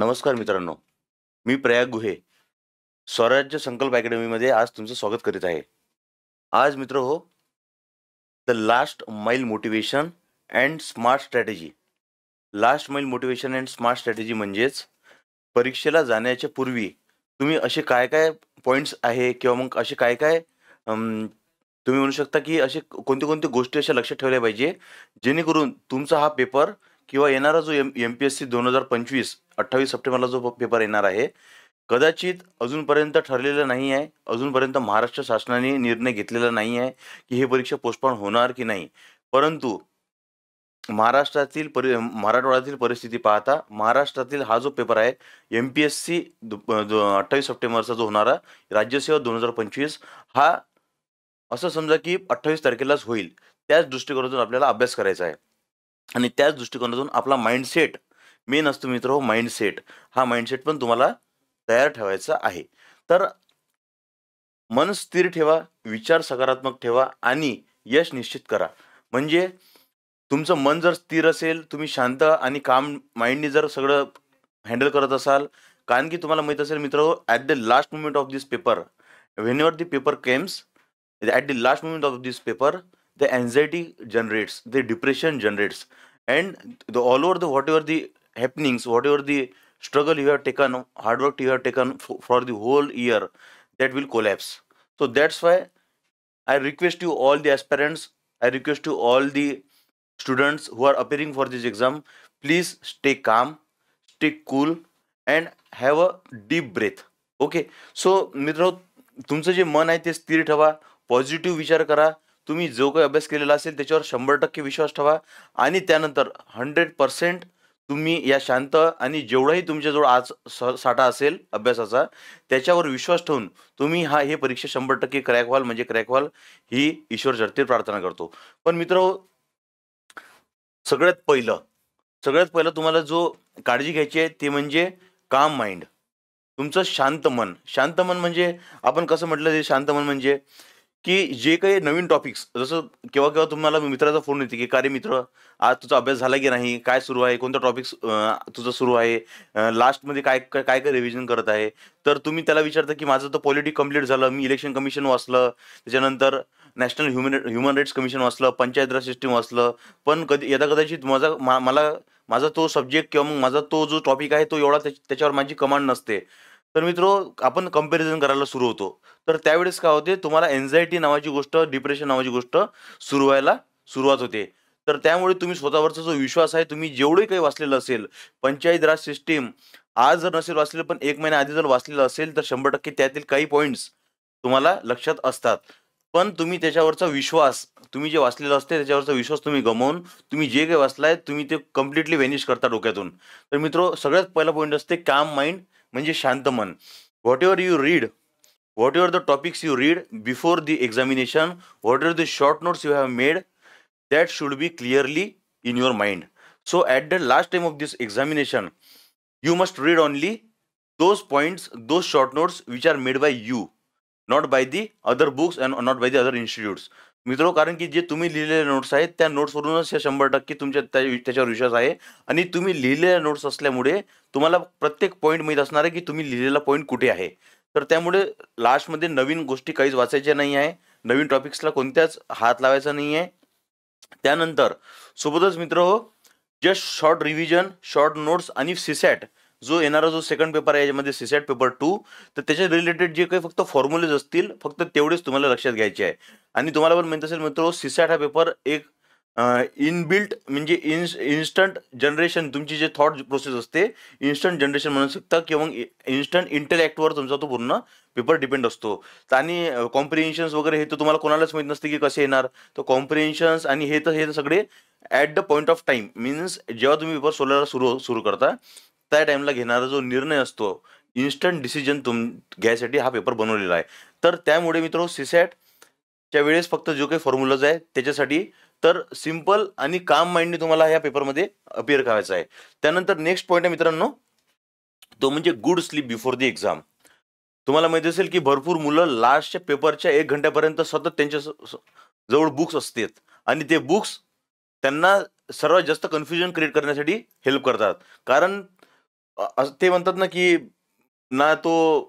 नमस्कार मित्रांनो, मी प्रयाग गुहे, स्वराज्य संकल्प अकॅडमीमध्ये आज तुमचं स्वागत करीत आहे. आज मित्र हो, the last mile motivation and smart strategy. Last mile motivation and smart strategy म्हणजेच परीक्षेला जाण्याच्या पूर्वी तुम्ही असे काय-काय पॉइंट्स आहे किंवा मग असे काय-काय तुम्ही म्हणू शकता की असे कोणते-कोणते गोष्टी अशा लक्षात ठेवल्या पाहिजे, जेणेकरून तुमचा हा पेपर किंवा येणारा जो एम-पी-एस-सी 2025 28 सप्टेंबरला जो पेपर येणार आहे, कदाचित अजूनपर्यंत ठरलेलं नाही आहे. अजूनपर्यंत महाराष्ट्र शासनाने निर्णय घेतलेला नाही आहे, की ही परीक्षा पोस्टपोन होणार की नाही. परंतु मराठवाड्यातील परिस्थिती पाहता महाराष्ट्रातील हा जो पेपर आहे, एम-पी-एस-सी जो 28 सप्टेंबरचा जो होणारा राज्यसेवा 2025 हा असं समजा की 28 तारखेलाच होईल. त्याच दृष्टिकोनातून आपल्याला अभ्यास करायचा आहे आणि त्याच दृष्टिकोनातून आपला माइंडसेट मेन असतो मित्र हो, माइंडसेट. हा माइंडसेट पण तुम्हाला तयार ठेवायचा आहे. तर मन स्थिर ठेवा, विचार सकारात्मक ठेवा आणि यश निश्चित करा. म्हणजे तुमचं मन जर स्थिर असेल, तुम्ही शांत आणि काम माइंडनी जर सगळं हँडल करत असाल, कारण की तुम्हाला माहीत असेल मित्र, at the last moment of this paper, whenever the paper comes, at the last moment of this paper, the anxiety generates, the depression generates, and the all over the whatever the happenings, whatever the struggle you have taken, hard work you have taken for the whole year, that will collapse. So that's why I request you all the aspirants, I request you all the students who are appearing for this exam, please stay calm, stay cool and have a deep breath. Okay, so मित्र, तुमचं जे मन आहे ते स्थिर ठेवा, positive विचार करा. तुम्ही जो काही अभ्यास केलेला असेल त्याच्यावर 100% विश्वास ठेवा आणि त्यानंतर 100% तुम्ही या शांत आणि जेवढाही तुमच्याजवळ आज साठा असेल अभ्यासाचा, त्याच्यावर विश्वास ठेवून तुम्ही हे परीक्षा 100% क्रॅक व्हाल, म्हणजे क्रॅक व्हाल ही ईश्वर चरती प्रार्थना करतो. पण मित्र, सगळ्यात पहिलं तुम्हाला जो काळजी घ्यायची आहे ते म्हणजे काम माइंड, तुमचं शांत मन. शांत मन म्हणजे आपण कसं म्हटलं, ते शांत मन म्हणजे की जे काही नवीन टॉपिक्स, जसं केव्हा केव्हा तुम्हाला मित्राचा फोन येते की "का रे मित्र, आज तुझा अभ्यास झाला की नाही? काय सुरू आहे? कोणता टॉपिक्स तुझं सुरू आहे? लास्टमध्ये काय काय काय काय रिव्हिजन करत आहे?" तर तुम्ही त्याला विचारता की "माझं तर पॉलिटी कंप्लीट झालं, मी इलेक्शन कमिशन वाचलं, त्याच्यानंतर नॅशनल ह्युमन राईट्स कमिशन वाचलं, पंचायत राज सिस्टीम वाचलं, पण कधी यदाकदाचित माझा तो सब्जेक्ट किंवा मग माझा तो जो टॉपिक आहे तो एवढा त्याच्यावर माझी कमांड नसते." तर आपण कंपॅरिझन करायला सुरू होतो. तर त्यावेळेस काय होते, तुम्हाला एन्झायटी नावाची गोष्ट, डिप्रेशन नावाची गोष्ट सुरू व्हायला सुरुवात होते. तर त्यामुळे तुम्ही स्वतःवरचा जो विश्वास आहे, तुम्ही जेवढे काही वाचलेलं असेल, पंचायत राज सिस्टीम आज जर नसेल वाचलेलं, पण 1 महिना आधी जर वाचलेलं असेल, तर 100% त्यातील काही पॉइंट्स तुम्हाला लक्षात असतात. पण तुम्ही त्याच्यावरचा विश्वास, तुम्ही जे वाचलेलं असते त्याच्यावरचा विश्वास तुम्ही गमावून, तुम्ही जे काही वाचलाय तुम्ही ते कंप्लीटली व्हॅनिश करता डोक्यातून. तर मित्र, सगळ्यात पहिला पॉइंट असते काम माइंड, म्हणजे शांत मन. Whatever you read, whatever the topics you read before the examination, whatever the short notes you have made, that should be clearly in your mind. So at the last time of this examination, you must read only those points, those short notes which are made by you, not by the other books and not by the other institutes. मित्रो, कारण की जे तुम्ही लिहिलेले notes आहेत त्या नोट्सवरूनच हे 100% तुमच्या त्याच्यावर विश्वास आहे आणि तुम्ही लिहिलेल्या नोट्स असल्यामुळे तुम्हाला प्रत्येक पॉईंट माहीत असणार आहे की तुम्ही लिहिलेला पॉईंट कुठे आहे. तर त्यामुळे लास्टमध्ये नवीन गोष्टी काहीच वाचायच्या नाही आहे, नवीन टॉपिक्सला कोणत्याच हात लावायचा नाही आहे. त्यानंतर सोबतच मित्र, just short revision, short notes आणि सीसॅट जो येणारा जो सेकंड पेपर आहे, याच्यामध्ये सीसॅट पेपर 2, तर त्याच्या रिलेटेड जे काही फक्त फॉर्म्युलेज असतील, फक्त तेवढेच तुम्हाला लक्षात घ्यायचे आहे. आणि तुम्हाला पण माहीत असेल मित्र, सीसॅट हा पेपर एक इनबिल्ट म्हणजे इन्स्टंट जनरेशन, तुमची जे थॉट प्रोसेस असते इन्स्टंट जनरेशन म्हणू शकता किंवा मग इन्स्टंट इंटेलेक्टवर तुमचा तो पूर्ण पेपर डिपेंड असतो. आणि कॉम्प्रिहेन्शन्स वगैरे हे तर तुम्हाला कोणालाच माहीत नसते की कसे येणार. तर कॉम्प्रिहेन्शन्स आणि हे सगळे at the point of time, means जेव्हा तुम्ही पेपर सोडायला सुरू करता त्या टाईमला घेणारा जो निर्णय असतो, इन्स्टंट डिसिजन घ्यायसाठी हा पेपर बनवलेला आहे. तर त्यामुळे मित्र, सीसॅटच्या वेळेस फक्त जो काही फॉर्म्युलाज आहे त्याच्यासाठी तर सिंपल आणि काम माइंडने तुम्हाला या पेपरमध्ये अपिअर करायचं आहे. त्यानंतर नेक्स्ट पॉईंट आहे मित्रांनो, तो म्हणजे good sleep before the exam. तुम्हाला माहिती असेल की भरपूर मुलं लास्टच्या पेपरच्या 1 घंट्यापर्यंत सतत त्यांच्या जवळ बुक्स असतात आणि ते बुक्स त्यांना सर्वात जास्त कन्फ्युजन क्रिएट करण्यासाठी हेल्प करतात. कारण ते म्हणतात ना, की ना तो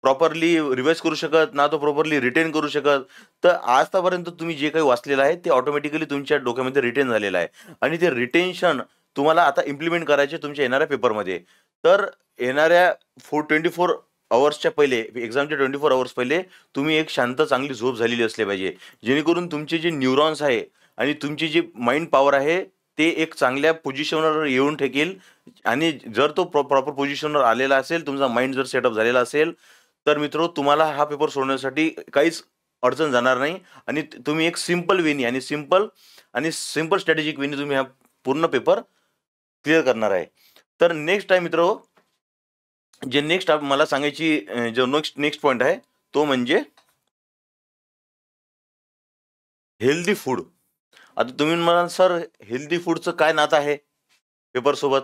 प्रॉपरली रिवाइज करू शकत, ना तो प्रॉपरली रिटेन करू शकत. तर आतापर्यंत तुम्ही जे काही वाचलेलं आहे, ते ऑटोमॅटिकली तुमच्या डोक्यामध्ये रिटेन झालेलं आहे आणि ते रिटेन्शन तुम्हाला आता इम्प्लिमेंट करायचे तुमच्या येणाऱ्या पेपरमध्ये. तर येणाऱ्या 24 अवर्सच्या पहिले, एक्झामच्या 24 अवर्स पहिले तुम्ही एक शांत चांगली झोप झालेली असली पाहिजे. जेणेकरून तुमचे जे न्यूरॉन्स आहे आणि तुमची जी माइंड पॉवर आहे, ते एक चांगल्या पोझिशनवर येऊन ठेकेल आणि जर तो प्रॉपर पोझिशनवर आलेला असेल, तुमचा माइंड जर सेटअप झालेला असेल, तर मित्रो तुम्हाला हा पेपर सोडवण्यासाठी काहीच अडचण जाणार नाही आणि तुम्ही एक सिंपल वेनी आणि सिंपल स्ट्रॅटेजिक वेनी तुम्ही हा पूर्ण पेपर क्लिअर करणार आहे. तर नेक्स्ट आहे मित्रो, जे नेक्स्ट मला सांगायची जो नेक्स्ट पॉईंट आहे, तो म्हणजे हेल्दी फूड. आता तुम्ही म्हणाल, सर हेल्दी फूडचं काय नातं आहे पेपरसोबत?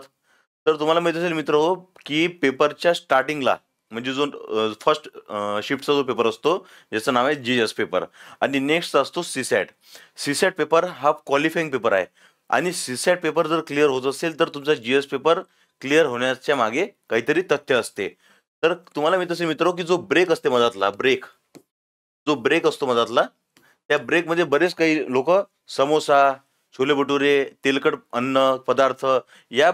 तर तुम्हाला माहिती असेल मित्र हो, की पेपरच्या स्टार्टिंगला म्हणजे जो फर्स्ट शिफ्टचा जो पेपर असतो, ज्याचं नाव आहे जीएस पेपर, आणि नेक्स्ट असतो सीसॅट. सीसॅट पेपर हा क्वालिफाईंग पेपर आहे आणि सीसॅट पेपर जर क्लिअर होत असेल तर तुमचा जीएस पेपर क्लिअर होण्याच्या मागे काहीतरी तथ्य असते. तर तुम्हाला माहिती असेल मित्र, की जो ब्रेक असते मधातला जो ब्रेक असतो मधातला, त्या ब्रेकमध्ये बरेच काही लोक समोसा, छोले भटुरे, तेलकट अन्न पदार्थ या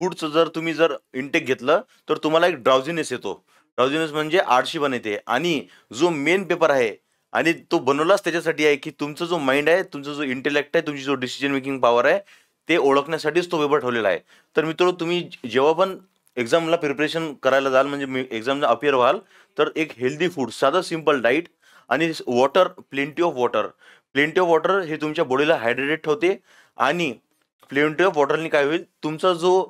फूडचं जर तुम्ही इनटेक घेतलं तर तुम्हाला एक ड्राउझीनेस येतो. ड्राउझीनेस म्हणजे आळशीपणा येते आणि जो मेन पेपर आहे आणि तो बनवलाच त्याच्यासाठी आहे, की तुमचा जो माइंड आहे, तुमचा जो इंटेलेक्ट आहे, तुमची जो डिसिजन मेकिंग पॉवर आहे, ते ओळखण्यासाठीच तो पेपर ठेवलेला आहे. तर मित्र, तुम्ही जेव्हा पण एक्झामला प्रिपरेशन करायला जाल, म्हणजे एक्झामला अपिअर व्हाल, तर एक हेल्दी फूड, साधं सिंपल डाईट आणि वॉटर, प्लेंटी ऑफ वॉटर हे तुमच्या बॉडीला हायड्रेटेड ठेवते आणि प्लेंटी ऑफ वॉटरनी काय होईल, तुमचा जो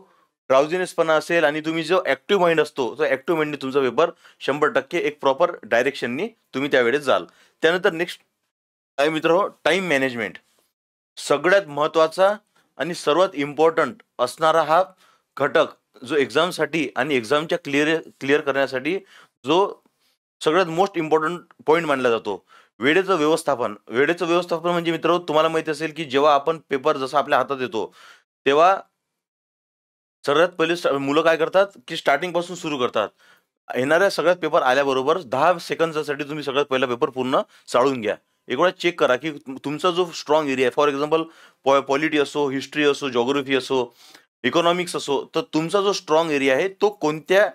ड्राउझीनेसपणा असेल आणि तुम्ही जो ऍक्टिव्ह माइंड असतो, तो ऍक्टिव्ह माइंडने तुमचा पेपर 100% एक प्रॉपर डायरेक्शननी तुम्ही त्यावेळेस जाल. त्यानंतर नेक्स्ट काय मित्र, टाइम मॅनेजमेंट. सगळ्यात महत्वाचा आणि सर्वात इम्पॉर्टंट असणारा हा घटक, जो एक्झामसाठी आणि एक्झामच्या क्लिअर करण्यासाठी जो सगळ्यात मोस्ट इम्पॉर्टंट पॉईंट मानला जातो, वेळेचं व्यवस्थापन म्हणजे मित्र, तुम्हाला माहिती असेल, की जेव्हा आपण पेपर जसा आपल्या हातात येतो, तेव्हा सर्वात पहिले मुलं काय करतात, की स्टार्टिंग पासून सुरू करतात. येणाऱ्या सगळ्यात पेपर आल्याबरोबर 10 सेकंदासाठी तुम्ही सगळ्यात पहिला पेपर पूर्ण चाळून घ्या. एक वेळा चेक करा, की तुमचा जो स्ट्रॉंग एरिया आहे, फॉर एक्झाम्पल पॉलिटी असो, हिस्ट्री असो, जिओग्राफी असो, इकॉनॉमिक्स असो, तर तुमचा जो स्ट्रॉंग एरिया आहे तो कोणत्या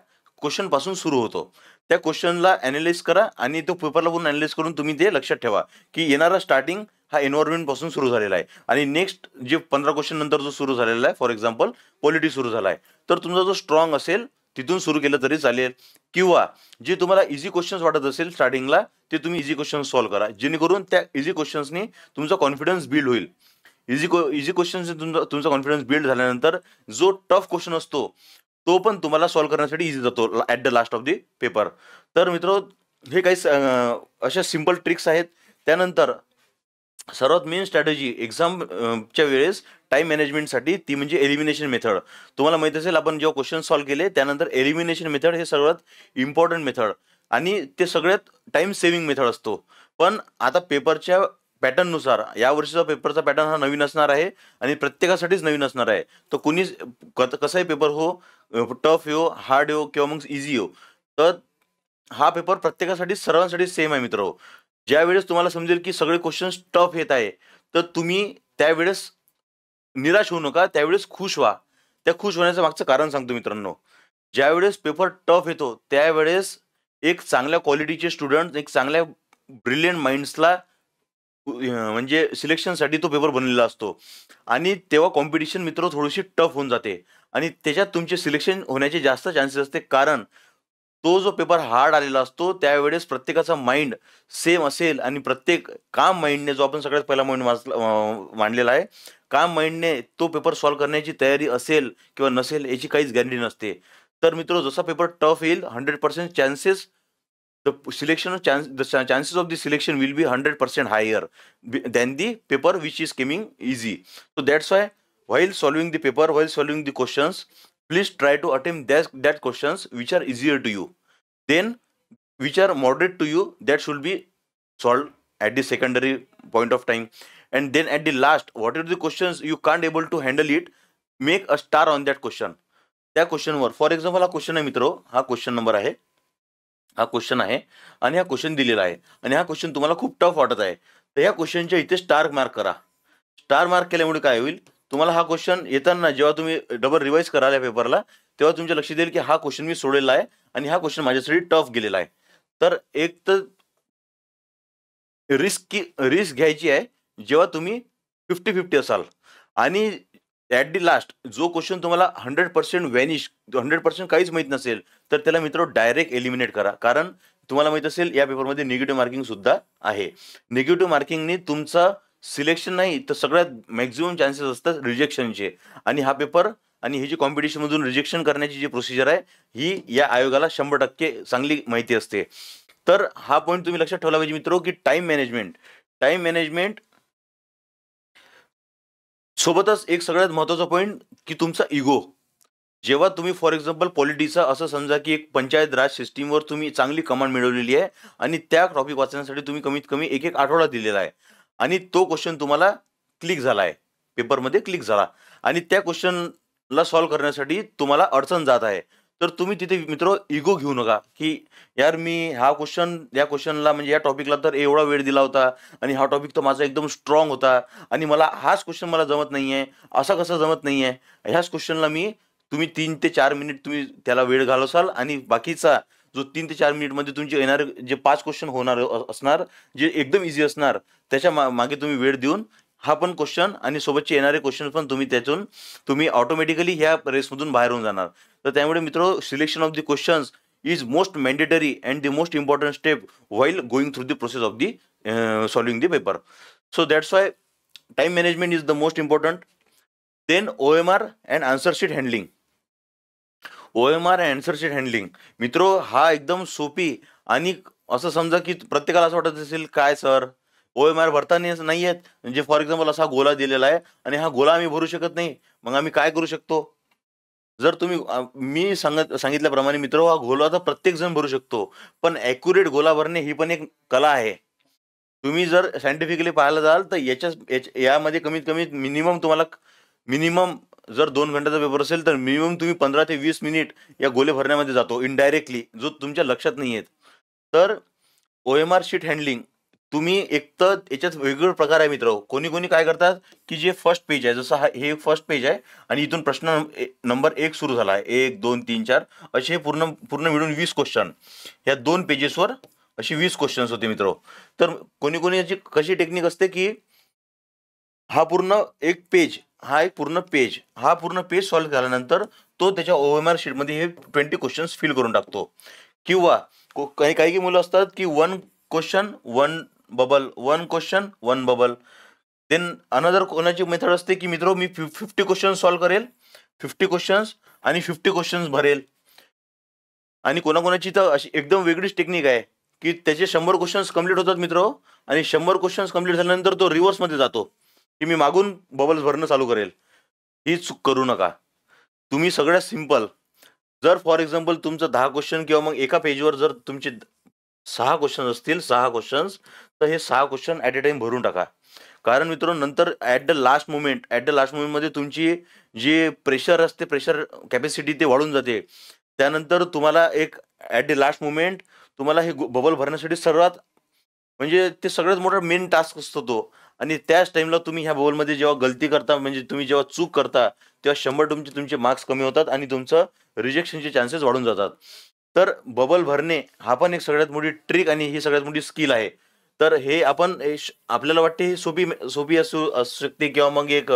क्वेश्चन पासून सुरू होतो. त्या क्वेश्चनला अॅनालाइज करा आणि तो पेपरला पूर्ण अॅनालाइज करून तुम्ही ते लक्षात ठेवा, की येणारा स्टार्टिंग हा एन्व्हायरमेंट पासून सुरू झालेला आहे आणि नेक्स्ट जे 15 क्वेश्चन नंतर जो सुरू झालेला आहे, फॉर एक्झाम्पल पॉलिटी सुरू झाला आहे, तर तुमचा जो स्ट्रॉंग असेल तिथून सुरू केलं तरी चालेल, किंवा जे तुम्हाला इझी क्वेश्चन्स वाटत असेल स्टार्टिंगला, ते तुम्ही इझी क्वेश्चन सॉल्व्ह करा, जेणेकरून त्या इझी क्वेश्चन्सनी तुमचा कॉन्फिडन्स बिल्ड होईल. इझी क्वेश्चन्स तुमचा कॉन्फिडन्स बिल्ड झाल्यानंतर जो टफ क्वेश्चन असतो, तो पण तुम्हाला सॉल्व्ह करण्यासाठी इझी जातो at the last of the paper. तर मित्र, हे काही अशा सिंपल ट्रिक्स आहेत. त्यानंतर सर्वात मेन स्ट्रॅटेजी एक्झामच्या वेळेस टाइम मॅनेजमेंटसाठी, ती म्हणजे एलिमिनेशन मेथड. तुम्हाला माहित असेल, आपण जेव्हा क्वेश्चन सॉल्व्ह केले त्यानंतर एलिमिनेशन मेथड हे सर्वात इम्पॉर्टंट मेथड आणि ते सगळ्यात टाइम सेव्हिंग मेथड असतो. पण आता पेपरच्या पॅटर्ननुसार या वर्षीचा पेपरचा पॅटर्न हा नवीन असणार आहे आणि प्रत्येकासाठीच नवीन असणार आहे. तर कुणीच कसाही पेपर हो, टफ हो, हार्ड हो किंवा मग इझी हो, तर हा पेपर प्रत्येकासाठी सर्वांसाठी सेम आहे मित्र. ज्यावेळेस तुम्हाला समजेल की सगळे क्वेश्चन्स टफ येत आहे, तर तुम्ही त्यावेळेस निराश होऊ नका, त्यावेळेस खुश व्हा. त्या खुश होण्याचं मागचं कारण सांगतो मित्रांनो. ज्यावेळेस पेपर टफ येतो, त्यावेळेस एक चांगल्या क्वालिटीचे स्टुडंट, एक चांगल्या ब्रिलियंट माइंड्सला म्हणजे सिलेक्शनसाठी तो पेपर बनलेला असतो आणि तेव्हा कॉम्पिटिशन मित्र थोडीशी टफ होऊन जाते आणि त्याच्यात तुमचे सिलेक्शन होण्याचे जास्त चान्सेस असते. कारण तो जो पेपर हार्ड आलेला असतो, त्यावेळेस प्रत्येकाचा माइंड सेम असेल आणि प्रत्येक काम माइंडने, जो आपण सगळ्यात पहिला पॉईंट मांडलेला आहे, काम माइंडने तो पेपर सॉल्व्ह करण्याची तयारी असेल किंवा नसेल याची काहीच गॅरंटी नसते. तर मित्र, जसा पेपर टफ येईल, 100% chances the chances of the selection will be 100% higher than the paper which is coming easy. So that's why while solving the questions, please try to attempt that questions which are easier to you, then which are moderate to you, that should be solved at the secondary point of time. And then at the last, whatever the questions you can't able to handle it, make a star on that question. त्या क्वेश्चनवर, for example हा question आहे मित्र, हा question number आहे, हा question आहे आणि हा क्वेश्चन दिलेला आहे आणि हा क्वेश्चन तुम्हाला खूप टफ वाटत आहे, तर या क्वेश्चनच्या इथे स्टार मार्क करा. स्टार मार्क केल्यामुळे काय होईल, तुम्हाला हा क्वेश्चन येताना जेव्हा तुम्ही डबल रिवाईज कराल या पेपरला, तेव्हा तुमच्या लक्षात येईल की हा क्वेश्चन मी सोडलेला आहे आणि हा क्वेश्चन माझ्यासाठी टफ गेलेला आहे. तर एक तर रिस्क घ्यायची आहे जेव्हा तुम्ही 50-50 असाल, आणि ॲट दी लास्ट जो क्वेश्चन तुम्हाला 100% व्हॅनिश, 100% काहीच माहीत नसेल, तर त्याला मित्र डायरेक्ट एलिमिनेट करा. कारण तुम्हाला माहीत असेल या पेपरमध्ये निगेटिव्ह मार्किंग सुद्धा आहे. निगेटिव्ह मार्किंगने तुमचा सिलेक्शन नाही तर सगळ्यात मॅक्झिमम चान्सेस असतात रिजेक्शनचे. आणि हा पेपर आणि ही जी कॉम्पिटिशनमधून रिजेक्शन करण्याची जी प्रोसिजर आहे, ही या आयोगाला 100% चांगली माहिती असते. तर हा पॉईंट तुम्ही लक्षात ठेवला पाहिजे मित्रो, की टाइम मॅनेजमेंट सोबतच एक सगळ्यात महत्त्वाचा पॉईंट की तुमचा इगो. जेव्हा तुम्ही फॉर एक्झाम्पल पॉलिटिक्सचा असं समजा की एक पंचायत राज सिस्टीमवर तुम्ही चांगली कमांड मिळवलेली आहे आणि त्या टॉपिक वाचण्यासाठी तुम्ही कमीत कमी एक आठवडा दिलेला आहे आणि तो क्वेश्चन तुम्हाला क्लिक झाला आहे, पेपरमध्ये क्लिक झाला आणि त्या क्वेश्चनला सॉल्व्ह करण्यासाठी तुम्हाला अडचण जात आहे, तर तुम्ही तिथे मित्र इगो घेऊ नका की यार मी या क्वेश्चनला म्हणजे या टॉपिकला तर एवढा वेळ दिला होता आणि हा टॉपिक तर माझा एकदम स्ट्रॉंग होता आणि मला हाच क्वेश्चन मला जमत नाहीये, असा कसा जमत नाहीये, ह्याच क्वेश्चनला मी, तुम्ही 3 ते 4 मिनिट तुम्ही त्याला वेळ घालवसाल आणि बाकीचा जो 3 ते 4 मिनिटमध्ये तुमचे येणारे जे 5 क्वेश्चन होणार असणार, जे एकदम इझी असणार, त्याच्या मागे तुम्ही वेळ देऊन हा पण क्वेश्चन आणि सोबतचे येणारे क्वेश्चन पण तुम्ही ऑटोमॅटिकली ह्या रेसमधून बाहेर होऊन जाणार. तर त्यामुळे मित्र, selection of the questions is most mandatory and the most important step while going through the process of the solving the paper. So that's why time management is the most important. Then OMR and answer sheet handling. OMR answer sheet handling मित्रो, हा एकदम सोपी आणि असं समजा की प्रत्येकाला असं वाटत असेल काय सर OMR भरता नाही येत, म्हणजे फॉर एक्झाम्पल असा गोला दिलेला आहे आणि हा गोला आम्ही भरू शकत नाही, मग आम्ही काय करू शकतो. जर तुम्ही मी सांगितल्याप्रमाणे मित्र, हा गोला तर प्रत्येक जण भरू शकतो, पण ॲक्युरेट गोला भरणे ही पण एक कला आहे. तुम्ही जर सायंटिफिकली पाहायला जाल तर यामध्ये कमीत कमी मिनिमम जर 2 घंट्याचा पेपर असेल तर मिनिमम तुम्ही 15 ते 20 मिनिट या गोले भरण्यामध्ये जातो इनडायरेक्टली, जो तुमच्या लक्षात नाही येत. तर OMR शीट हँडलिंग तुम्ही एक तर याच्यात वेगवेगळे प्रकार आहे मित्र. कोणी काय करतात की जे फर्स्ट पेज आहे, जसं हे फर्स्ट पेज आहे आणि इथून प्रश्न नंबर 1 सुरू झाला आहे, 1 2 3 4 असे पूर्ण पूर्ण मिळून 20 क्वेश्चन ह्या 2 पेजेसवर अशी 20 क्वेश्चन्स होते मित्र. तर कोणी याची कशी टेक्निक असते की हा पूर्ण पूर्ण पेज सॉल्व्ह झाल्यानंतर तो त्याच्या OMR शीटमध्ये हे 20 क्वेश्चन्स फिल करून टाकतो. किंवा काही मुलं असतात की 1 question 1 bubble, 1 question 1 bubble. Then another कोणाची मेथड असते की मित्र, मी 50 क्वेश्चन्स सॉल्व्ह करेल, 50 क्वेश्चन्स आणि 50 क्वेश्चन्स भरेल. आणि कोणाकोणाची तर अशी एकदम वेगळीच टेक्निक आहे की त्याचे 100 क्वेश्चन्स कंप्लीट होतात मित्र आणि 100 क्वेश्चन्स कंप्लीट झाल्यानंतर तो रिव्हर्समध्ये जातो की मी मागून बबल्स भरणं चालू करेल. ही चूक करू नका. तुम्ही सगळ्यात सिंपल, जर फॉर एक्झाम्पल तुमचं 10 क्वेश्चन किंवा मग एका पेजवर जर तुमचे 6 क्वेश्चन असतील, 6 क्वेश्चन्स, तर हे 6 क्वेश्चन ॲट अ टाइम भरून टाका. कारण मित्रांनो, नंतर ॲट द लास्ट मोमेंटमध्ये तुमची जी प्रेशर कॅपॅसिटी ते वाढून जाते. त्यानंतर तुम्हाला एक ॲट द लास्ट मोमेंट तुम्हाला हे बबल भरण्यासाठी म्हणजे ते सगळ्यात मोठा मेन टास्क असतो तो. आणि त्याच टाइमला तुम्ही ह्या बबलमध्ये जेव्हा गलती करता, म्हणजे तुम्ही जेव्हा चूक करता, तेव्हा 100 तुमचे मार्क्स कमी होतात आणि तुमचं रिजेक्शनचे चान्सेस वाढून जातात. तर बबल भरणे हा पण एक सगळ्यात मोठी ट्रिक आणि ही सगळ्यात मोठी स्किल आहे. तर हे आपल्याला वाटते ही सोपी असू शकते किंवा मग एक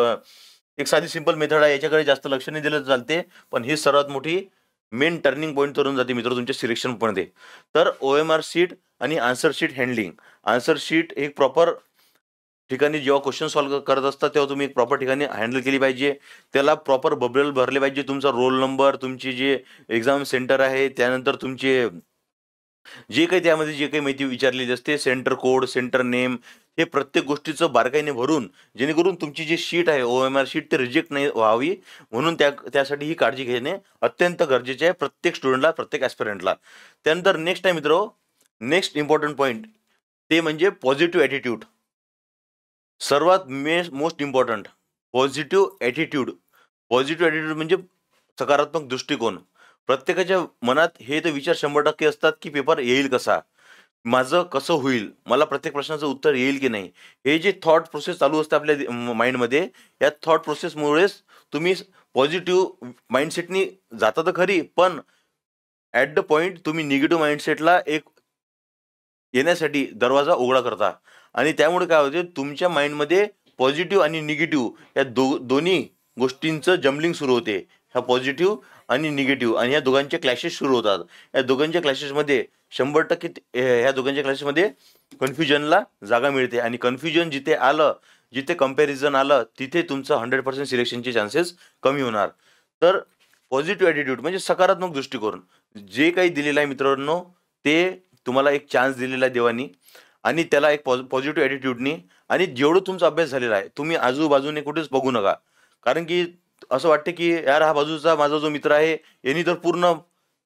साधी सिंपल मेथड आहे, याच्याकडे जास्त लक्ष नाही दिलं चालते, पण ही सर्वात मोठी मेन टर्निंग पॉईंट करून जाते मित्र तुमच्या सिलेक्शनमध्ये. तर OMR शीट आणि answer sheet handling. Answer sheet एक प्रॉपर ठिकाणी जेव्हा क्वेश्चन सॉल्व्ह करत असतात तेव्हा तुम्ही एक प्रॉपर ठिकाणी हँडल केली पाहिजे. त्याला प्रॉपर बबल भरले पाहिजे. तुमचा रोल नंबर, तुमची जे एक्झाम सेंटर आहे, त्यानंतर तुमचे जे काही माहिती विचारलेली असते, सेंटर कोड, सेंटर नेम, हे प्रत्येक गोष्टीचं बारकाईने भरून, जेणेकरून तुमची जी शीट आहे OMR शीट ते रिजेक्ट नाही व्हावी, म्हणून त्यासाठी ही काळजी घेणे अत्यंत गरजेचे आहे प्रत्येक स्टुडंटला, प्रत्येक ॲस्पिरंटला. त्यानंतर नेक्स्ट आहे मित्र, नेक्स्ट इम्पॉर्टंट पॉईंट ते म्हणजे पॉझिटिव्ह ॲटिट्यूड. सर्वात most important positive attitude. Positive attitude म्हणजे सकारात्मक दृष्टिकोन. प्रत्येकाच्या मनात हे तर विचार 100% असतात की पेपर येईल कसा, माझं कसं होईल, मला प्रत्येक प्रश्नाचं उत्तर येईल की नाही. हे जे थॉट प्रोसेस चालू असते आपल्या माइंडमध्ये, या थॉट प्रोसेसमुळेच तुम्ही पॉझिटिव्ह माइंडसेटनी जाता तर खरी, पण ॲट द पॉइंट तुम्ही निगेटिव्ह माइंडसेटला एक येण्यासाठी दरवाजा उघडा करता. आणि त्यामुळे काय होते, तुमच्या माइंडमध्ये पॉझिटिव्ह आणि निगेटिव्ह या दोन्ही गोष्टींचं जम्बलिंग सुरू होते. ह्या पॉझिटिव्ह आणि निगेटिव्ह आणि ह्या दोघांचे क्लॅशेस सुरू होतात. या दोघांच्या क्लॅशेसमध्ये 100% ह्या दोघांच्या क्लॅशेसमध्ये कन्फ्युजनला जागा मिळते. आणि कन्फ्युजन जिथे आलं, जिथे कंपॅरिझन आलं, तिथे तुमचं 100% सिलेक्शनचे चान्सेस कमी होणार. तर पॉझिटिव्ह ॲटिट्यूड म्हणजे सकारात्मक दृष्टिकोन जे काही दिलेलं आहे मित्रांनो, ते तुम्हाला एक चान्स दिलेला आहे देवानी, आणि त्याला एक पॉझिटिव्ह ॲटिट्यूडनी, आणि जेवढं तुमचा अभ्यास झालेला आहे तुम्ही आजूबाजूने कुठेच बघू नका. कारण की असं वाटते की यार हा बाजूचा माझा जो मित्र आहे यांनी तर पूर्ण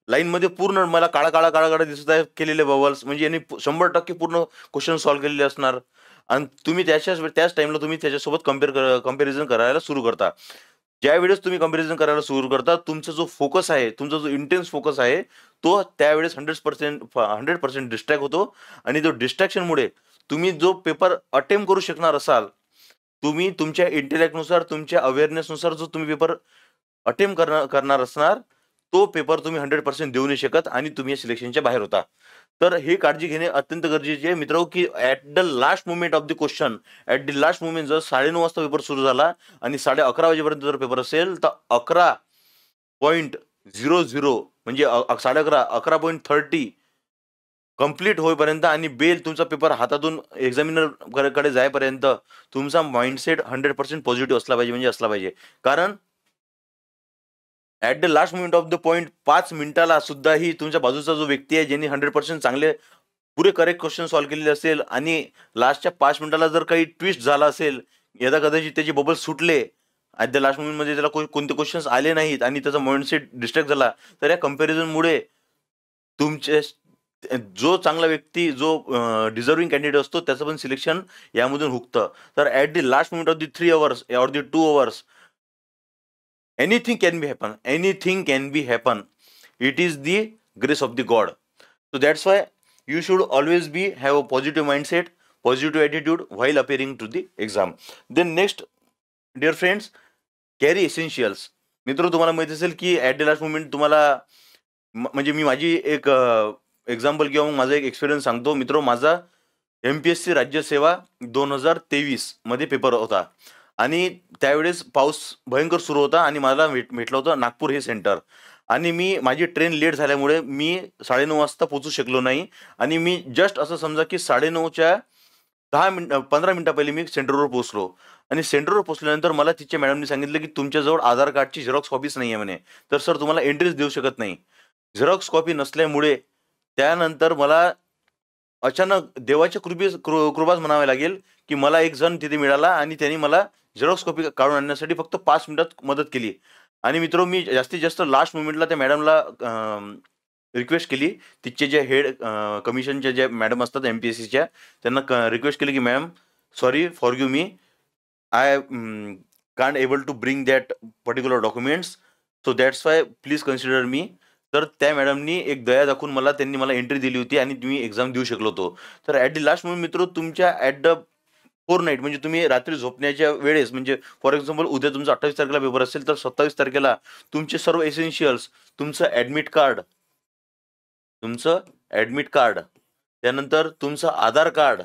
लाईनमध्ये पूर्ण मला काळा काळा काळा काळा दिसत आहे केलेले बबल्स, म्हणजे यांनी 100% पूर्ण क्वेश्चन सॉल्व्ह केलेले असणार. आणि तुम्ही त्याच टाइमला तुम्ही त्याच्यासोबत कंपॅरिझन करायला सुरू करता. ज्या वेळेस तुम्ही कंपॅरिझन करायला सुरू करता, तुमचा जो फोकस आहे, तुमचा जो इंटेन्स फोकस आहे, तो त्यावेळेस 100% डिस्ट्रॅक्ट होतो. आणि तो डिस्ट्रॅक्शनमुळे तुम्ही जो पेपर अटेम्प्ट करू शकणार असाल, तुम्ही तुमच्या इंटेलेक्टनुसार, तुमच्या अवेअरनेसनुसार जो तुम्ही पेपर अटेम्प्ट करणार असणार, तो पेपर तुम्ही 100% देऊ नाही शकत आणि तुम्ही या सिलेक्शनच्या बाहेर होता. तर हे काळजी घेणे अत्यंत गरजेचे आहे मित्रांनो, की at the last moment of the question, at the last moment जर 9:30 वाजता पेपर सुरू झाला आणि 11:30 वाजेपर्यंत जर पेपर असेल, तर 11.00 म्हणजे 11:30, 11.30 कंप्लीट होईपर्यंत आणि बेल तुमचा पेपर हातातून एक्झामिनर कडे जाईपर्यंत तुमचा माइंडसेट 100% पॉझिटिव्ह असला पाहिजे, म्हणजे असला पाहिजे. कारण at the last moment of the point 5 मिनिटाला सुद्धाही तुमच्या बाजूचा जो व्यक्ती आहे, ज्यांनी 100% चांगले पुरे करेक्ट क्वेश्चन सॉल्व्ह केलेले असेल, आणि लास्टच्या 5 मिनिटाला जर काही ट्विस्ट झाला असेल, यदा कदाचित त्याचे बबल सुटले, ॲट द लास्ट मोमेंटमध्ये त्याला कोणते क्वेश्चन्स आले नाहीत आणि त्याचा माइंडसेट डिस्ट्रॅक्ट झाला, तर या कंपॅरिझनमुळे तुमचे जो चांगला व्यक्ती, जो डिझर्विंग कॅन्डिडेट असतो, त्याचं पण सिलेक्शन यामधून हुकतं. तर at the last moment of the 3 hours or the 2 hours, anything can be happen, anything can be happen. It is the grace of the God. So that's why you should always have a positive mindset, positive attitude while appearing to the exam. Then next, dear friends, carry essentials. मित्र, तुम्हाला माहिती असेल की at the last moment तुम्हाला म्हणजे मी माझी एक example किंवा माझा एक एक्सपिरियन्स सांगतो मित्र. माझा MPSC राज्यसेवा 2023 मध्ये पेपर होता आणि त्यावेळेस पाऊस भयंकर सुरू होता आणि मला भेटलं होतं नागपूर हे सेंटर. आणि माझी ट्रेन लेट झाल्यामुळे मी 9:30 वाजता पोहोचू शकलो नाही. आणि मी जस्ट असं समजा की 9:30च्या 15 मिनिटं पहिले मी सेंटरवर पोहोचलो. आणि सेंटरवर पोहोचल्यानंतर मला तिच्या मॅडमनी सांगितलं की तुमच्याजवळ आधार कार्डची झेरॉक्स कॉपीच नाही आहे म्हणे, तर सर तुम्हाला एंट्रीच देऊ शकत नाही. झेरॉक्स कॉपी नसल्यामुळे त्यानंतर मला अचानक देवाच्या कृपाच म्हणावे लागेल की मला एक जण तिथे मिळाला आणि त्यांनी मला झेरॉक्स कॉपी काढून आणण्यासाठी फक्त 5 मिनिटात मदत केली. आणि मित्र, मी जास्तीत जास्त लास्ट मोमेंटला त्या मॅडमला रिक्वेस्ट केली. तिचे जे हेड कमिशनच्या ज्या मॅडम असतात MPSCच्या, त्यांना रिक्वेस्ट केली की ma'am, sorry, forgive me, I can't able to bring that particular documents, so that's why please consider me. तर त्या मॅडमनी एक दया दाखवून त्यांनी मला एंट्री दिली होती आणि मी एक्झाम देऊ शकलो होतो. तर ॲट द लास्ट मोमेंट मित्र, तुमच्या ॲट द 4 नाईट म्हणजे तुम्ही रात्री झोपण्याच्या वेळेस, म्हणजे फॉर एक्झाम्पल उद्या तुमचा 28 तारखेला पेपर असेल, तर 27 तारखेला तुमचे सर्व एसेन्शियल्स, तुमचं ॲडमिट कार्ड, त्यानंतर तुमचं आधार कार्ड,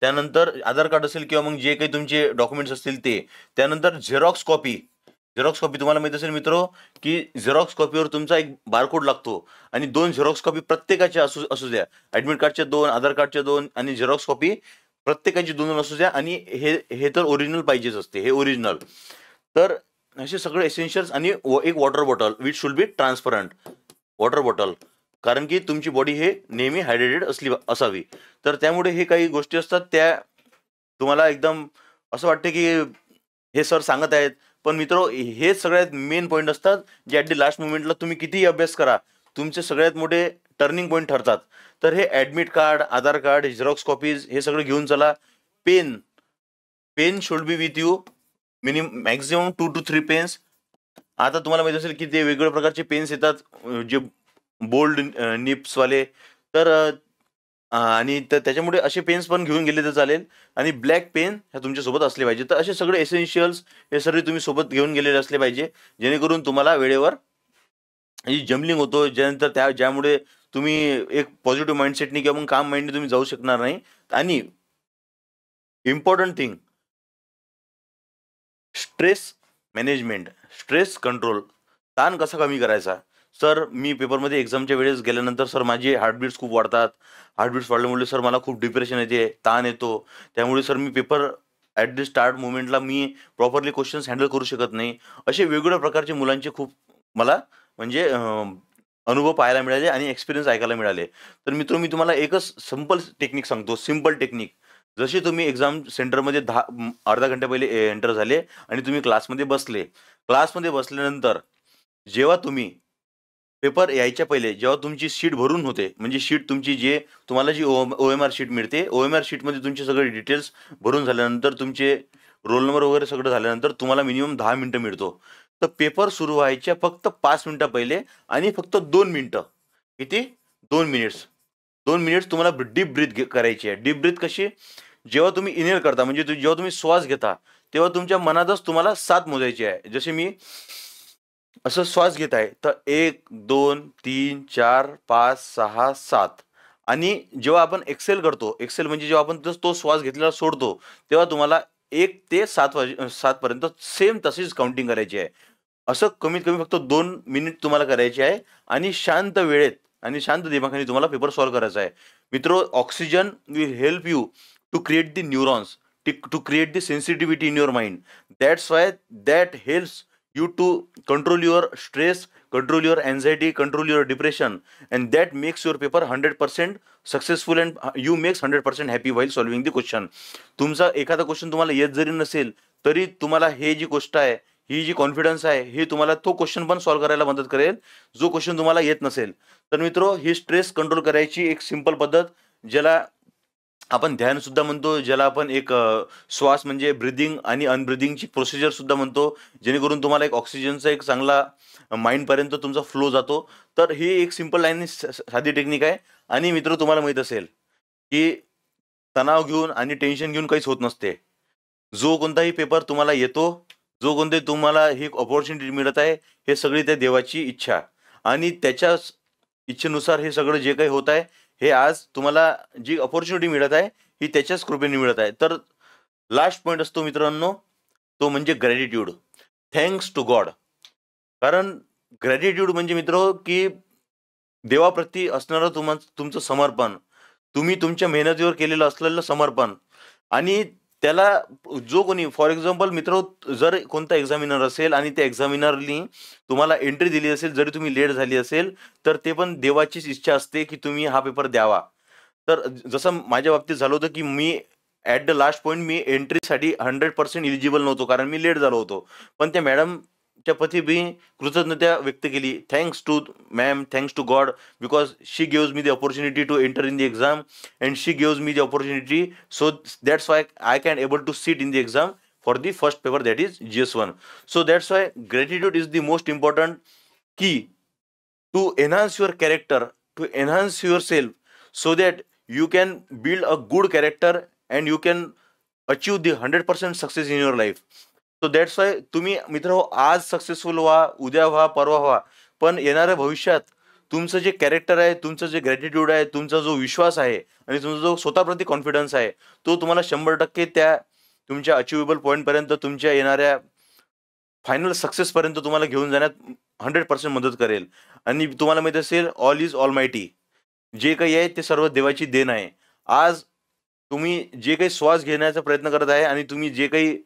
त्यानंतर आधार कार्ड असेल किंवा मग जे काही तुमचे डॉक्युमेंट्स असतील ते, त्यानंतर झेरॉक्स कॉपी तुम्हाला माहिती असेल मित्र की झेरॉक्स कॉपीवर तुमचा एक बारकोड लागतो आणि 2 झेरॉक्स कॉपी प्रत्येकाच्या असू द्या. ॲडमिट कार्डच्या 2, आधार कार्डच्या 2 आणि झेरॉक्स कॉपी प्रत्येकाची 2 असू द्या. आणि हे तर ओरिजिनल पाहिजेच असते, हे ओरिजिनल. तर असे सगळे एसेन्शियल्स आणि एक water bottle which should be transparent water bottle, कारण की तुमची बॉडी हे नेहमी हायड्रेटेड असावी. तर त्यामुळे हे काही गोष्टी असतात, त्या तुम्हाला एकदम असं वाटते की हे सर सांगत आहेत, पण मित्र हे सगळ्यात मेन पॉईंट असतात जे ॲट द लास्ट मोमेंटला तुम्ही कितीही अभ्यास करा, तुमचे सगळ्यात मोठे टर्निंग पॉईंट ठरतात. तर हे admit card, Aadhaar card, xerox copies हे सगळं घेऊन चला. Pen should be with you, maximum 2 to 3 pens. आता तुम्हाला माहिती असेल की ते वेगवेगळ्या प्रकारचे पेन्स येतात, जे बोल्ड निप्सवाले. तर आणि त्याच्यामुळे असे पेन्स पण घेऊन गेले तर चालेल. आणि ब्लॅक पेन ह्या तुमच्यासोबत असले पाहिजे. तर असे सगळे एसेन्शियल्स हे सगळे तुम्ही सोबत घेऊन गेलेले असले पाहिजे, जेणेकरून तुम्हाला वेळेवर ही जम्बलिंग होतो, ज्यानंतर ज्यामुळे तुम्ही एक पॉझिटिव्ह माइंडसेटनी किंवा मग काम माइंडने तुम्ही जाऊ शकणार नाही. आणि important thing, stress management, stress control. ताण कसा कमी करायचा? सर, मी पेपरमध्ये एक्झामच्या वेळेस गेल्यानंतर सर माझे हार्टबीट्स खूप वाढतात. हार्टबीट्स वाढल्यामुळे सर मला खूप डिप्रेशन येते, ताण येतो. त्यामुळे सर मी पेपर ॲट द स्टार्ट मोमेंटला मी प्रॉपरली क्वेश्चन्स हँडल करू शकत नाही. असे वेगवेगळ्या प्रकारचे मुलांचे खूप मला म्हणजे अनुभव पाहायला मिळाले आणि एक्सपिरियन्स ऐकायला मिळाले. तर मित्र, मी तुम्हाला एकच सिंपल टेक्निक सांगतो, सिंपल टेक्निक. जसे तुम्ही एक्झाम सेंटरमध्ये अर्धा घंटा पहिले एंटर झाले आणि तुम्ही क्लासमध्ये बसले. क्लासमध्ये बसल्यानंतर जेव्हा तुम्ही पेपर यायच्या पहिले जेव्हा तुमची शीट भरून होते, म्हणजे शीट तुमची जे तुम्हाला जी OMR शीट मिळते, OMR शीटमध्ये तुमचे सगळे डिटेल्स भरून झाल्यानंतर, तुमचे रोल नंबर वगैरे सगळं झाल्यानंतर तुम्हाला मिनिमम 10 मिनिटं मिळतो. तर पेपर सुरू व्हायच्या फक्त 5 मिनिटं पहिले आणि फक्त 2 मिनिटं, किती? 2 मिनिट्स. 2 मिनिट्स तुम्हाला डीप ब्रीथ करायची आहे. डीप ब्रीथ कशी? जेव्हा तुम्ही इनहेल करता, म्हणजे जेव्हा तुम्ही श्वास घेता, तेव्हा तुमच्या मनातच तुम्हाला 7 मोजायची आहे. जसे मी असं श्वास घेत आहे, तर 1, 2, 3, 4, 5, 6, 7. आणि जेव्हा आपण एक्सेल करतो, एक्सेल म्हणजे जेव्हा आपण तो श्वास घेतलेला सोडतो, तेव्हा तुम्हाला 1 ते 7 पर्यंत सेम तशीच काउंटिंग करायची आहे. असं कमीत कमी फक्त 2 मिनिट तुम्हाला करायचे आहे आणि शांत वेळेत आणि शांत दिमाखाने तुम्हाला पेपर सॉल्व्ह करायचा आहे. मित्र, oxygen will help you to create the neurons, to create the sensitivity in your mind. That's why that helps you to control your stress, control your anxiety, control your depression, and that makes your paper 100% successful, and you makes 100% happy while solving the question. तुमचा एखादा question तुम्हाला येत जरी नसेल, तरी तुम्हाला हे जी गोष्ट आहे, ही जी कॉन्फिडन्स आहे, हे तुम्हाला तो क्वेश्चन पण सॉल्व्ह करायला मदत करेल, जो क्वेश्चन तुम्हाला येत नसेल. तर मित्रो, ही स्ट्रेस कंट्रोल करायची एक सिंपल पद्धत, ज्याला आपण ध्यान सुद्धा म्हणतो, ज्याला आपण एक श्वास म्हणजे ब्रिदिंग आणि अनब्रिदिंगची प्रोसिजर सुद्धा म्हणतो, जेणेकरून तुम्हाला एक ऑक्सिजनचा एक चांगला माइंडपर्यंत तुमचा फ्लो जातो. तर ही एक सिंपल लाईन साधी टेक्निक आहे. आणि मित्र, तुम्हाला माहित असेल की तणाव घेऊन आणि टेन्शन घेऊन काहीच होत नसते. जो कोणताही पेपर तुम्हाला येतो, जो कोणताही तुम्हाला ही अपॉर्च्युनिटी मिळत आहे, हे सगळी त्या देवाची इच्छा आणि त्याच्या इच्छेनुसार हे सगळं जे काही होत आहे, हे आज तुम्हाला जी अपॉर्च्युनिटी मिळत आहे, ही त्याच्याच कृपेने मिळत आहे. तर लास्ट पॉइंट असतो मित्रांनो, तो म्हणजे ग्रॅटिट्यूड. Thanks to God. कारण ग्रॅटिट्यूड म्हणजे मित्र, की देवाप्रती असणारं तुमचं समर्पण, तुम्ही तुमच्या मेहनतीवर केलेलं असलेलं समर्पण. आणि त्याला जो कोणी, फॉर एक्झाम्पल मित्र, जर कोणता एक्झामिनर असेल आणि त्या एक्झामिनरनी तुम्हाला एंट्री दिली असेल, जरी तुम्ही लेट झाली असेल, तर ते पण देवाचीच इच्छा असते की तुम्ही हा पेपर द्यावा. तर जसं माझ्या बाबतीत झालं होतं, की मी ॲट द लास्ट पॉईंट मी एंट्रीसाठी 100% इलिजिबल नव्हतो, कारण मी लेट झालो होतो. पण त्या मॅडमच्या प्रती मी कृतज्ञता व्यक्त केली. Thanks to ma'am, thanks to God, because she gives me the opportunity to enter in the exam, and she gives me the opportunity, so that's why I can able to sit in the exam for the first paper, that is GS1. So that's why gratitude is the most important key to enhance your character, to enhance yourself, so that you can build a good character and you can achieve the 100% success in your life. So that's why तुम्ही मित्र हो, आज successful व्हा, उद्या व्हा, परवा व्हा, पण येणाऱ्या भविष्यात तुमचं जे कॅरेक्टर आहे, तुमचं जे ग्रॅटिट्यूड आहे, तुमचा जो विश्वास आहे आणि तुमचा जो स्वतःप्रती कॉन्फिडन्स आहे, तो तुम्हाला 100% त्या तुमच्या अचिव्हेबल पॉईंटपर्यंत, तुमच्या येणाऱ्या फायनल सक्सेसपर्यंत तुम्हाला घेऊन जाण्यात 100% मदत करेल. आणि तुम्हाला माहिती असेल, ऑल इज ऑल मायटी. जे काही आहे ते सर्व देवाची देण आहे. आज तुम्ही जे काही श्वास घेण्याचा प्रयत्न करत आहे आणि तुम्ही जे काही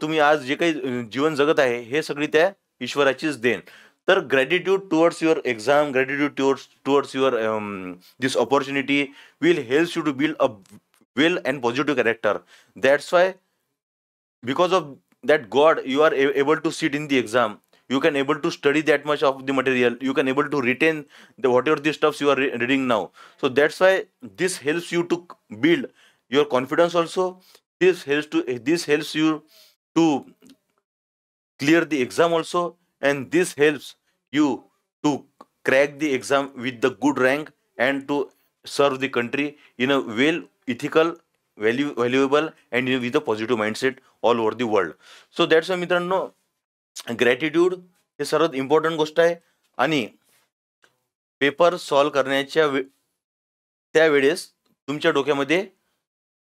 तुम्ही आज जे काही जीवन जगत आहे, हे सगळी त्या ईश्वराचीच देण. तर gratitude towards your exam, gratitude towards your this opportunity will help you to build a well and positive character. That's why, because of that god, you are able to sit in the exam, you can able to study that much of the material, you can able to retain the whatever the stuffs you are reading now. So that's why this helps you to build your confidence also. This helps you to clear the exam also, and this helps you to crack the exam with the good rank and to serve the country in a well ethical, valuable and with a positive mindset all over the world. So that's why मित्रांनो, gratitude हे सर्वात important गोष्ट आहे. आणि paper solve करण्याच्या त्यावेळेस तुमच्या डोक्यामध्ये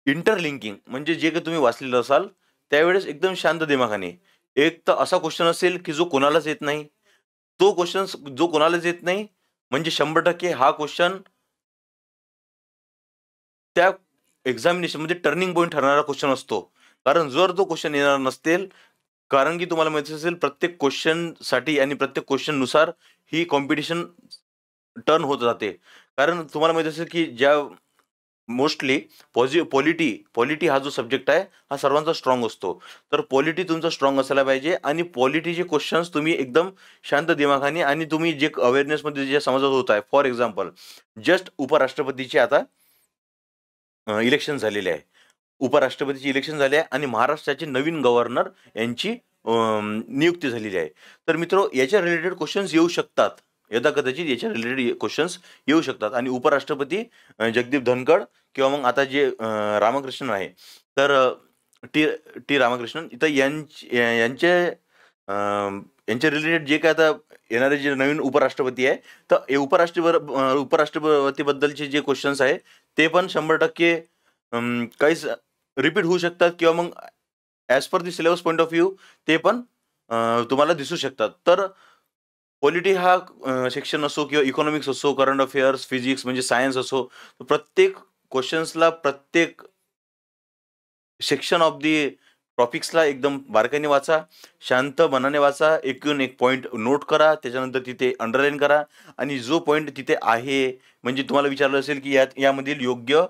इंटरलिंकिंग म्हणजे जे काही तुम्ही वाचलेलं असाल त्यावेळेस एकदम शांत दिमाखाने, एक तर असा क्वेश्चन असेल की जो कोणालाच येत नाही, तो क्वेश्चन जो कोणालाच येत नाही म्हणजे 100% हा क्वेश्चन त्या एक्झामिनेशन मध्ये टर्निंग पॉईंट ठरणारा क्वेश्चन असतो. कारण जर तो क्वेश्चन येणार नसतील, कारण की तुम्हाला माहिती असेल प्रत्येक क्वेश्चन साठी आणि प्रत्येक क्वेश्चन नुसार ही कॉम्पिटिशन टर्न होत जाते. कारण तुम्हाला माहिती असेल की ज्या मोस्टली पॉलिटी हा जो सब्जेक्ट आहे हा सर्वांचा स्ट्रॉंग असतो. तर पॉलिटी तुमचा स्ट्रॉंग असायला पाहिजे आणि पॉलिटीचे क्वेश्चन्स तुम्ही एकदम शांत दिमाखाने आणि तुम्ही जे अवेअरनेसमध्ये जे समजत होत आहे. फॉर एक्झाम्पल, जस्ट उपराष्ट्रपतीचे आता इलेक्शन झालेले आहे. उपराष्ट्रपतीची इलेक्शन झाले आहे आणि महाराष्ट्राचे नवीन गव्हर्नर यांची नियुक्ती झालेली आहे. तर मित्र, याच्या रिलेटेड क्वेश्चन्स येऊ शकतात, यदा कदाचित याच्या रिलेटेड क्वेश्चन्स येऊ शकतात. आणि उपराष्ट्रपती जगदीप धनखड किंवा मग आता जे रामकृष्णन आहे, तर टी रामकृष्णन इथं यांच्या रिलेटेड जे काय आता येणारे जे नवीन उपराष्ट्रपती आहे, तर उपराष्ट्रपतीबद्दलचे जे क्वेश्चन्स आहे ते पण 100% काहीच रिपीट होऊ शकतात किंवा मग as per the syllabus point of view ते पण तुम्हाला दिसू शकतात. तर पॉलिटी हा सेक्शन असो किंवा इकॉनॉमिक्स असो, करंट अफेअर्स, फिजिक्स म्हणजे सायन्स असो, प्रत्येक क्वेश्चन्सला, प्रत्येक सेक्शन ऑफ दी टॉपिक्सला एकदम बारकाईने वाचा, शांत मनाने वाचा, एकूण एक पॉईंट नोट करा, त्याच्यानंतर तिथे अंडरलाईन करा आणि जो पॉईंट तिथे आहे म्हणजे तुम्हाला विचारलं असेल की यामधील योग्य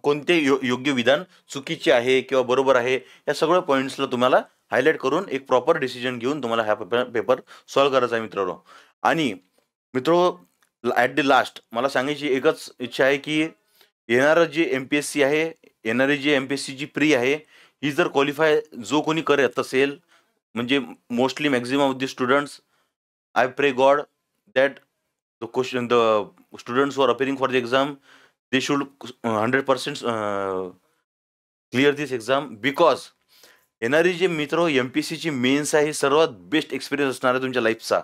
कोणते योग्य विधान चुकीचे आहे किंवा बरोबर आहे, या सगळ्या पॉईंट्सला तुम्हाला हायलाईट करून एक प्रॉपर डिसिजन घेऊन तुम्हाला हा पेपर सॉल्व्ह करायचा आहे मित्रांनो. आणि मित्रो, ॲट द लास्ट मला सांगायची एकच इच्छा आहे की येणारं जे MPSC आहे, येणारी जी MPSCची प्री आहे, ही जर क्वालिफाय जो कोणी करत असेल, म्हणजे mostly maximum of the students, I pray God that the students who are appearing for the exam, they should 100% clear this exam. Because येणारी जे मित्र MPSCची मेन्स आहे, ही सर्वात बेस्ट एक्सपिरियन्स असणार आहे तुमच्या लाईफचा.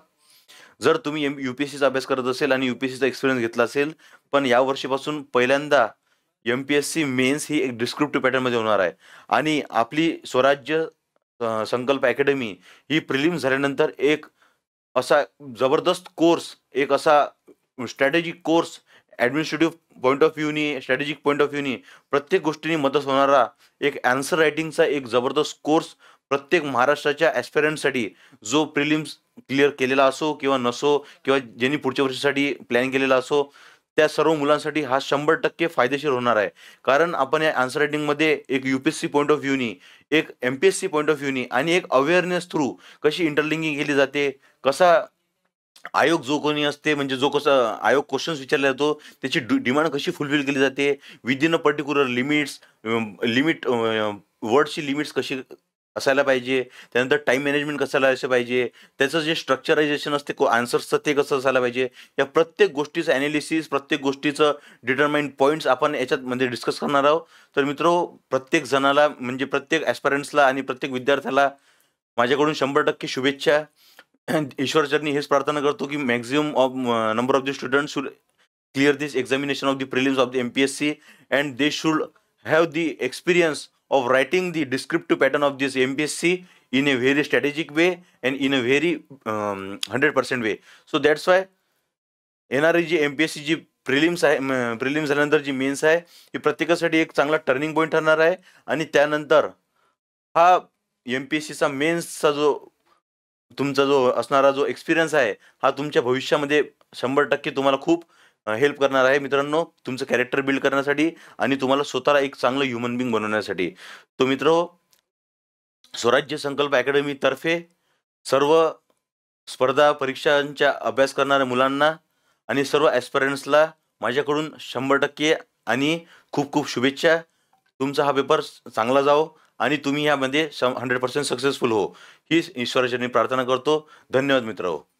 जर तुम्ही UPSCचा अभ्यास करत असेल आणि UPSCचा एक्सपिरियन्स घेतला असेल, पण या वर्षीपासून पहिल्यांदा MPSC मेन्स ही एक डिस्क्रिप्टिव्ह पॅटर्नमध्ये होणार आहे. आणि आपली स्वराज्य संकल्प अकॅडमी ही प्रिलिम्स झाल्यानंतर एक असा जबरदस्त कोर्स, एक असा strategic course, administrative point of व्ह्यूनी, स्ट्रॅटेजिक पॉईंट ऑफ व्ह्यूनी प्रत्येक गोष्टीने मदत होणारा एक आन्सर रायटिंगचा एक जबरदस्त कोर्स प्रत्येक महाराष्ट्राच्या ॲस्पिरंटसाठी, जो प्रिलिम्स क्लिअर केलेला असो किंवा नसो किंवा ज्यांनी पुढच्या वर्षीसाठी प्लॅन केलेला असो, त्या सर्व मुलांसाठी हा 100% फायदेशीर होणार आहे. कारण आपण या आन्सर रायटिंगमध्ये एक UPSC पॉईंट ऑफ व्ह्यूनी, एक MPSC पॉईंट ऑफ व्ह्यूनी आणि एक अवेअरनेस थ्रू कशी इंटरलिंकिंग केली जाते, कसा आयोग जो कोणी असते म्हणजे जो कसं आयोग क्वेश्चन्स विचारला जातो त्याची डिमांड कशी फुलफिल केली जाते, विदिन अ पर्टिक्युलर लिमिट वर्डची लिमिट्स कशी असायला पाहिजे, त्यानंतर टाइम मॅनेजमेंट कसं असलं पाहिजे, त्याचं जे स्ट्रक्चरायझेशन असते आन्सर्सचं ते कसं असायला पाहिजे, या प्रत्येक गोष्टीचं ॲनालिसिस, प्रत्येक गोष्टीचं डिटरमाइंड पॉईंट्स आपण याच्यात डिस्कस करणार आहोत. तर मित्रो, प्रत्येक जणाला म्हणजे प्रत्येक ॲस्पायरंट्सला आणि प्रत्येक विद्यार्थ्याला माझ्याकडून 100% शुभेच्छा. ईश्वरचरणी हेच प्रार्थना करतो की maximum of number of the students should clear this examination of the prelims of the MPSC and they should have the experience of writing the descriptive pattern of this MPSC in a very strategic way and in a very 100% way. So that's why येणारी जी MPSC जी prelims झाल्यानंतर जी men's आहे ही प्रत्येकासाठी एक चांगला turning point ठरणार आहे. आणि त्यानंतर हा MPSCचा मेन्सचा तुमचा जो असणारा जो एक्सपिरियन्स आहे हा तुमच्या भविष्यामध्ये 100% तुम्हाला खूप हेल्प करणार आहे मित्रांनो, तुमचं कॅरेक्टर बिल्ड करण्यासाठी आणि तुम्हाला स्वतःला एक चांगलं ह्युमन बिंग बनवण्यासाठी. तो मित्र, स्वराज्य संकल्प अकॅडमी तर्फे सर्व स्पर्धा परीक्षांच्या अभ्यास करणाऱ्या मुलांना आणि सर्व ॲस्पिरंट्सला माझ्याकडून 100% आणि खूप खूप शुभेच्छा. तुमचा हा पेपर चांगला जाओ आणि तुम्ही यामध्ये 100% सक्सेसफुल हो, ही ईश्वराचरणी प्रार्थना करतो. धन्यवाद मित्र हो.